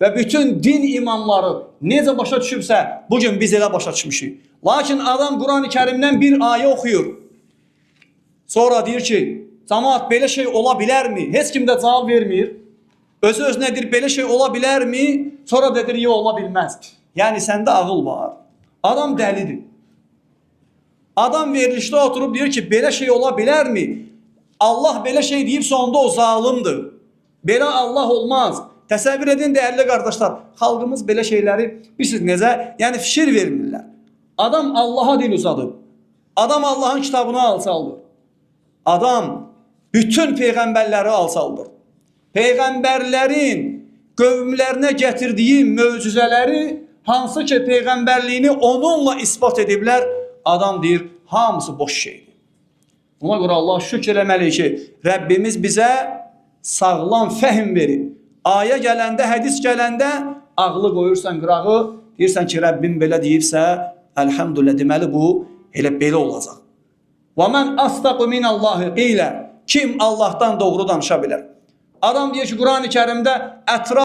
və bütün din imamları necə başa düşübsə, bugün biz elə başa düşmüşük. Lakin adam Quran-ı Kərimdən bir ayə oxuyur. Sonra deyir ki, cəmaət belə şey ola bilərmi? Heç kim də cavab vermir. Özü-özünə deyir, belə şey ola bilərmi? Sonra da deyir, ola bilməz. Yəni, səndə ağıl var. Adam dəlidir. Adam verilişdə oturub deyir ki, belə şey ola bilərmi? Allah belə şey deyibsə, onda o zalimdir. Belə Allah olmaz. Təsəvvür edin, dəyərli qardaşlar, xalqımız belə şeyləri, bilirsiniz necə? Yəni, fikir vermirlər. Adam Allaha dil uzadıb. Adam Allahın kitabını alçaldır. Adam bütün peyğəmbərləri alçaldır. Peyğəmbərlərin qövmlərinə gətirdiyi möcüzələri, hansı ki peyğəmbərliyini onunla ispat ediblər, adam deyir, hamısı boş şeydir. Buna görə Allah şükür eləməliyik ki, Rəbbimiz bizə sağlam fəhm verir. Ayə gələndə, hədis gələndə ağlı qoyursan qırağı, deyirsən ki, Rəbbim belə deyibsə, əlhəmdülillah, deməli bu elə belə olacaq. Və mən astaqu minallahi qilə, kim Allahdan doğru danışa bilər? Adam deyir ki, Quran-ı Kərimdə ətraf